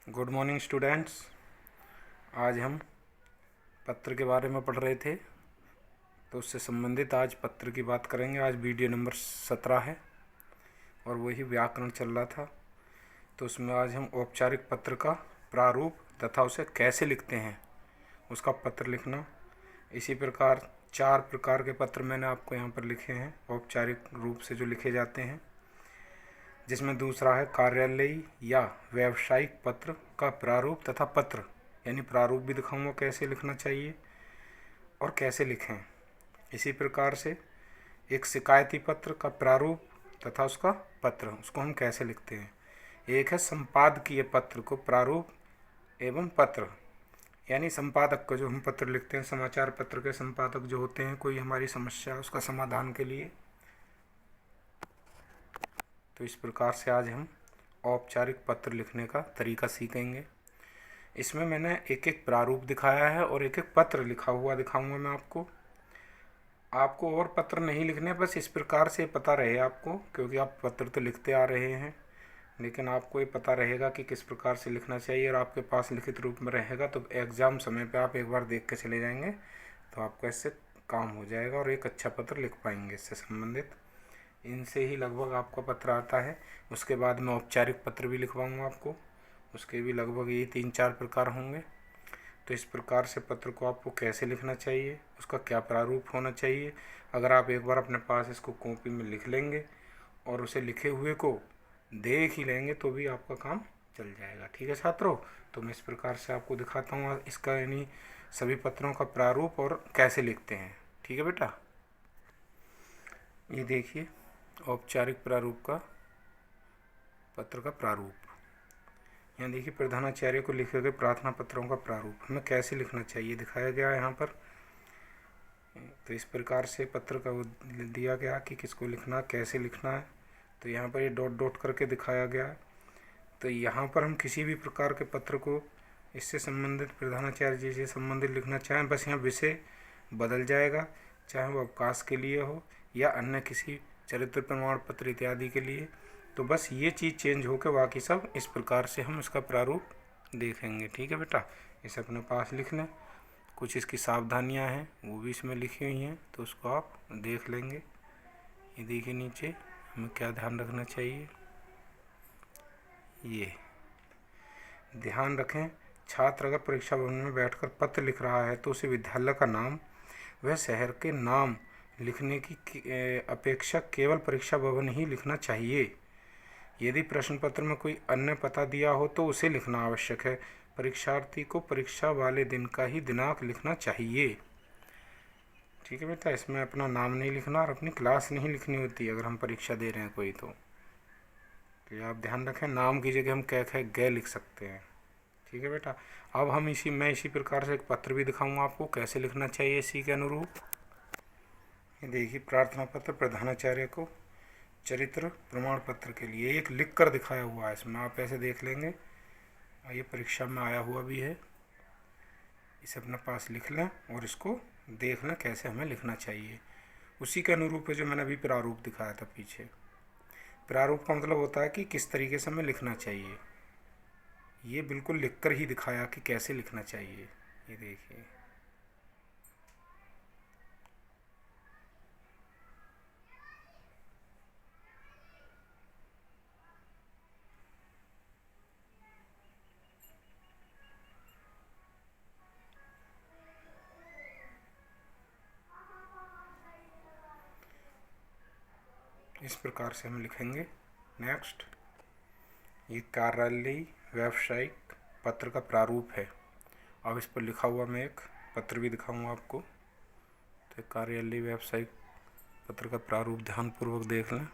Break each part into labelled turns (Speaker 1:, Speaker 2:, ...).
Speaker 1: Good morning students. आज हम पत्र के बारे में पढ़ रहे थे, तो उससे संबंधित आज पत्र की बात करेंगे। आज वीडियो नंबर 17 है और वही व्याकरण चल रहा था। तो उसमें आज हम औपचारिक पत्र का प्रारूप तथा उसे कैसे लिखते हैं उसका पत्र लिखना। इसी प्रकार 4 प्रकार के पत्र मैंने आपको यहाँ पर लिखे हैं औपचारिक रूप से जो लिखे जाते हैं, जिसमें दूसरा है कार्यालयी या व्यावसायिक पत्र का प्रारूप तथा पत्र, यानी प्रारूप भी दिखाऊंगा कैसे लिखना चाहिए और कैसे लिखें। इसी प्रकार से एक शिकायती पत्र का प्रारूप तथा उसका पत्र, उसको हम कैसे लिखते हैं। एक है संपादकीय पत्र को प्रारूप एवं पत्र, यानी संपादक को जो हम पत्र लिखते हैं, समाचार पत्र के संपादक जो होते हैं, कोई हमारी समस्या उसका समाधान के लिए। तो इस प्रकार से आज हम औपचारिक पत्र लिखने का तरीका सीखेंगे। इसमें मैंने एक एक प्रारूप दिखाया है और एक एक पत्र लिखा हुआ दिखाऊंगा मैं आपको और पत्र नहीं लिखने, बस इस प्रकार से पता रहे आपको, क्योंकि आप पत्र तो लिखते आ रहे हैं, लेकिन आपको ये पता रहेगा कि किस प्रकार से लिखना चाहिए और आपके पास लिखित रूप में रहेगा, तो एग्ज़ाम समय पे आप एक बार देख के चले जाएंगे तो आपका इससे काम हो जाएगा और एक अच्छा पत्र लिख पाएंगे। इससे संबंधित इनसे ही लगभग आपका पत्र आता है। उसके बाद मैं औपचारिक पत्र भी लिखवाऊंगा आपको, उसके भी लगभग ये 3-4 प्रकार होंगे। तो इस प्रकार से पत्र को आपको कैसे लिखना चाहिए, उसका क्या प्रारूप होना चाहिए, अगर आप एक बार अपने पास इसको कॉपी में लिख लेंगे और उसे लिखे हुए को देख ही लेंगे तो भी आपका काम चल जाएगा। ठीक है छात्रों, तो मैं इस प्रकार से आपको दिखाता हूँ इसका, यानी सभी पत्रों का प्रारूप और कैसे लिखते हैं। ठीक है बेटा, ये देखिए औपचारिक प्रारूप का पत्र का प्रारूप। यहाँ देखिए प्रधानाचार्य को लिखे गए प्रार्थना पत्रों का प्रारूप हमें कैसे लिखना चाहिए दिखाया गया है यहाँ पर। तो इस प्रकार से पत्र का दिया गया कि किसको लिखना, कैसे लिखना है। तो यहाँ पर ये डॉट डॉट करके दिखाया गया है। तो यहाँ पर हम किसी भी प्रकार के पत्र को इससे संबंधित प्रधानाचार्य जी से संबंधित लिखना चाहें, बस यहाँ विषय बदल जाएगा, चाहे वो अवकाश के लिए हो या अन्य किसी चरित्र प्रमाण पत्र इत्यादि के लिए। तो बस ये चीज़ चेंज होकर बाकी सब इस प्रकार से हम इसका प्रारूप देखेंगे। ठीक है बेटा, इसे अपने पास लिख लें। कुछ इसकी सावधानियां हैं वो भी इसमें लिखी हुई हैं, तो उसको आप देख लेंगे। ये देखिए नीचे हमें क्या ध्यान रखना चाहिए, ये ध्यान रखें। छात्र अगर परीक्षा भवन में बैठकर पत्र लिख रहा है तो उसे विद्यालय का नाम वह शहर के नाम लिखने की अपेक्षा केवल परीक्षा भवन ही लिखना चाहिए। यदि प्रश्न पत्र में कोई अन्य पता दिया हो तो उसे लिखना आवश्यक है। परीक्षार्थी को परीक्षा वाले दिन का ही दिनांक लिखना चाहिए। ठीक है बेटा, इसमें अपना नाम नहीं लिखना और अपनी क्लास नहीं लिखनी होती अगर हम परीक्षा दे रहे हैं कोई तो ये आप ध्यान रखें। नाम की जगह हम कह गए लिख सकते हैं। ठीक है बेटा, अब हम मैं इसी प्रकार से एक पत्र भी दिखाऊंगा आपको कैसे लिखना चाहिए इसी के अनुरूप। देखिए प्रार्थना पत्र प्रधानाचार्य को चरित्र प्रमाण पत्र के लिए एक लिख कर दिखाया हुआ है, इसमें आप ऐसे देख लेंगे, ये परीक्षा में आया हुआ भी है। इसे अपने पास लिख लें और इसको देख लें कैसे हमें लिखना चाहिए। उसी के अनुरूप है जो मैंने अभी प्रारूप दिखाया था पीछे। प्रारूप का मतलब होता है कि किस तरीके से हमें लिखना चाहिए। ये बिल्कुल लिख कर ही दिखाया कि कैसे लिखना चाहिए। ये देखिए, इस प्रकार से हम लिखेंगे। नेक्स्ट, ये कार्यालयी व्यावसायिक पत्र का प्रारूप है। अब इस पर लिखा हुआ मैं एक पत्र भी दिखाऊंगा आपको। तो कार्यालयी व्यावसायिक पत्र का प्रारूप ध्यानपूर्वक देख लें।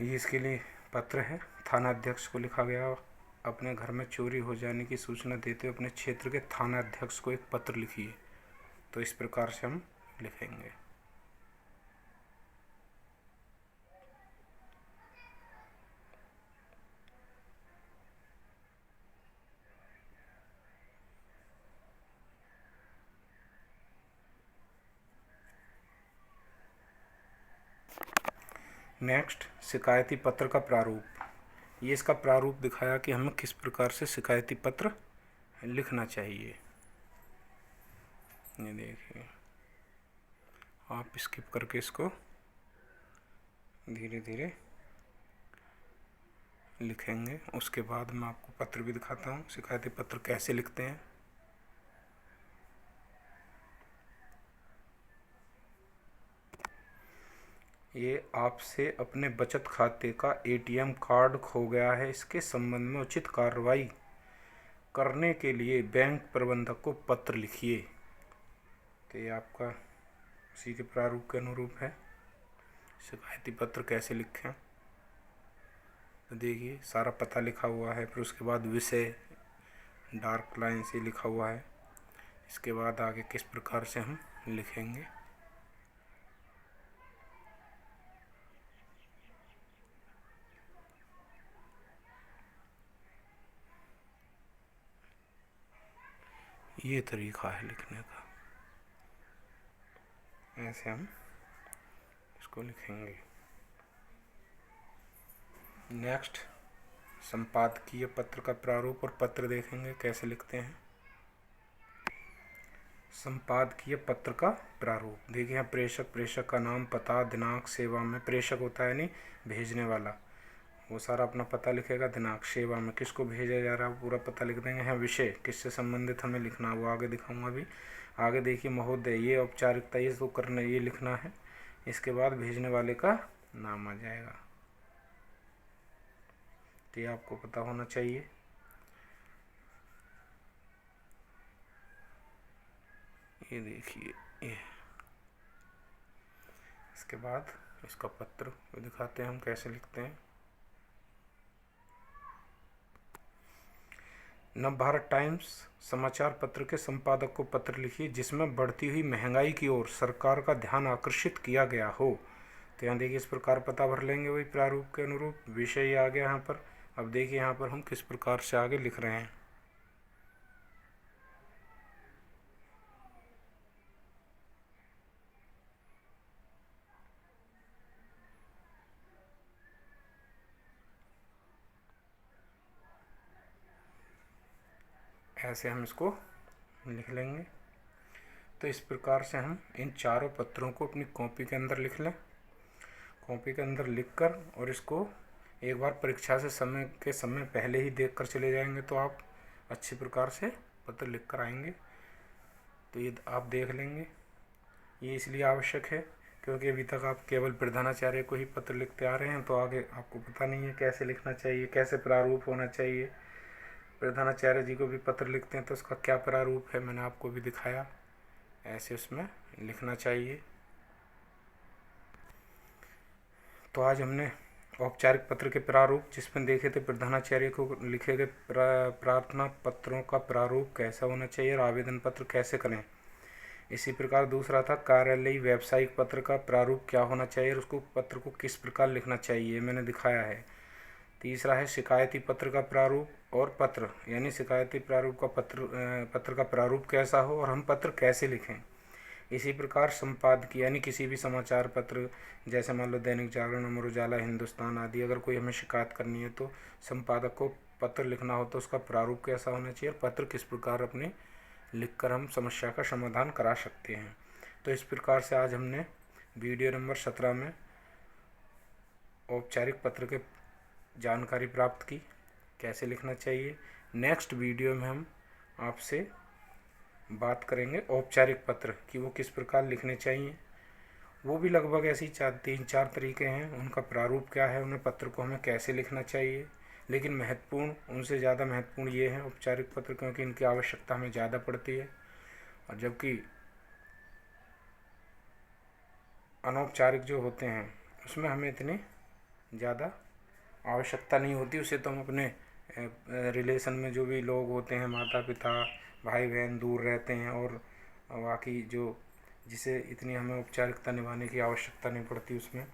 Speaker 1: ये इसके लिए पत्र है, थाना अध्यक्ष को लिखा गया। अपने घर में चोरी हो जाने की सूचना देते हुए अपने क्षेत्र के थाना अध्यक्ष को एक पत्र लिखिए। तो इस प्रकार से हम लिखेंगे। नेक्स्ट, शिकायती पत्र का प्रारूप। ये इसका प्रारूप दिखाया कि हमें किस प्रकार से शिकायती पत्र लिखना चाहिए। ये देखिए, आप स्किप करके इसको धीरे धीरे लिखेंगे। उसके बाद मैं आपको पत्र भी दिखाता हूँ, शिकायती पत्र कैसे लिखते हैं। ये आपसे अपने बचत खाते का एटीएम कार्ड खो गया है, इसके संबंध में उचित कार्रवाई करने के लिए बैंक प्रबंधक को पत्र लिखिए। तो ये आपका उसी के प्रारूप के अनुरूप है। शिकायती पत्र कैसे लिखें, तो देखिए सारा पता लिखा हुआ है, फिर उसके बाद विषय डार्क लाइन से लिखा हुआ है। इसके बाद आगे किस प्रकार से हम लिखेंगे। ये तरीका है लिखने का, ऐसे हम इसको लिखेंगे। नेक्स्ट, संपादकीय पत्र का प्रारूप और पत्र देखेंगे कैसे लिखते हैं। संपादकीय पत्र का प्रारूप देखिए, यहाँ प्रेषक का नाम, पता, दिनांक, सेवा में प्रेषक होता है नहीं भेजने वाला, वो सारा अपना पता लिखेगा। दिनांक, सेवा में किसको भेजा जा रहा है पूरा पता लिख देंगे। यहाँ विषय किससे संबंधित हमें लिखना, वो आगे दिखाऊंगा अभी। आगे देखिए महोदय, ये औपचारिकता ये तो करना, ये लिखना है। इसके बाद भेजने वाले का नाम आ जाएगा, तो ये आपको पता होना चाहिए। ये देखिए, ये इसके बाद इसका पत्र दिखाते हैं हम कैसे लिखते हैं। नवभारत टाइम्स समाचार पत्र के संपादक को पत्र लिखिए जिसमें बढ़ती हुई महंगाई की ओर सरकार का ध्यान आकर्षित किया गया हो। तो यहाँ देखिए इस प्रकार पता भर लेंगे वही प्रारूप के अनुरूप। विषय आ गया यहाँ पर। अब देखिए यहाँ पर हम किस प्रकार से आगे लिख रहे हैं। ऐसे हम इसको लिख लेंगे। तो इस प्रकार से हम इन चारों पत्रों को अपनी कॉपी के अंदर लिख लें। कॉपी के अंदर लिखकर और इसको एक बार परीक्षा से समय पहले ही देख कर चले जाएंगे तो आप अच्छी प्रकार से पत्र लिख कर आएंगे। तो ये आप देख लेंगे। ये इसलिए आवश्यक है क्योंकि अभी तक आप केवल प्रधानाचार्य को ही पत्र लिखते आ रहे हैं, तो आगे आपको पता नहीं है कैसे लिखना चाहिए, कैसे प्रारूप होना चाहिए। प्रधानाचार्य जी को भी पत्र लिखते हैं तो उसका क्या प्रारूप है मैंने आपको भी दिखाया, ऐसे उसमें लिखना चाहिए। तो आज हमने औपचारिक पत्र के प्रारूप जिसमें देखे थे प्रधानाचार्य को लिखे गए प्रार्थना पत्रों का प्रारूप कैसा होना चाहिए और आवेदन पत्र कैसे करें। इसी प्रकार दूसरा था कार्यालयीय व्यावसायिक पत्र का प्रारूप क्या होना चाहिए और उसको पत्र को किस प्रकार लिखना चाहिए, मैंने दिखाया है। तीसरा है शिकायती पत्र का प्रारूप और पत्र, यानी शिकायती प्रारूप का पत्र का प्रारूप कैसा हो और हम पत्र कैसे लिखें। इसी प्रकार संपादकीय यानी किसी भी समाचार पत्र जैसे मान लो दैनिक जागरण, अमर उजाला, हिंदुस्तान आदि, अगर कोई हमें शिकायत करनी है तो संपादक को पत्र लिखना हो तो उसका प्रारूप कैसा होना चाहिए और पत्र किस प्रकार अपने लिखकर हम समस्या का समाधान करा सकते हैं। तो इस प्रकार से आज हमने वीडियो नंबर 17 में औपचारिक पत्र के जानकारी प्राप्त की, कैसे लिखना चाहिए। नेक्स्ट वीडियो में हम आपसे बात करेंगे औपचारिक पत्र कि वो किस प्रकार लिखने चाहिए। वो भी लगभग ऐसे ही 3-4 तरीके हैं, उनका प्रारूप क्या है, उन्हें पत्र को हमें कैसे लिखना चाहिए। लेकिन महत्वपूर्ण, उनसे ज़्यादा महत्वपूर्ण ये है औपचारिक पत्र, क्योंकि इनकी आवश्यकता हमें ज़्यादा पड़ती है। और जबकि अनौपचारिक जो होते हैं उसमें हमें इतनी ज़्यादा आवश्यकता नहीं होती। उसे तो हम अपने रिलेशन में जो भी लोग होते हैं, माता पिता, भाई बहन दूर रहते हैं और बाकी जो जिसे इतनी हमें औपचारिकता निभाने की आवश्यकता नहीं पड़ती उसमें,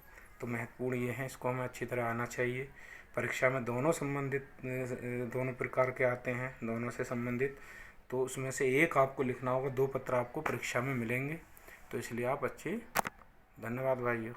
Speaker 1: तो महत्वपूर्ण ये है, इसको हमें अच्छी तरह आना चाहिए। परीक्षा में दोनों संबंधित, दोनों प्रकार के आते हैं, दोनों से संबंधित, तो उसमें से एक आपको लिखना होगा, 2 पत्र आपको परीक्षा में मिलेंगे। तो इसलिए आप अच्छे, धन्यवाद भाइयों।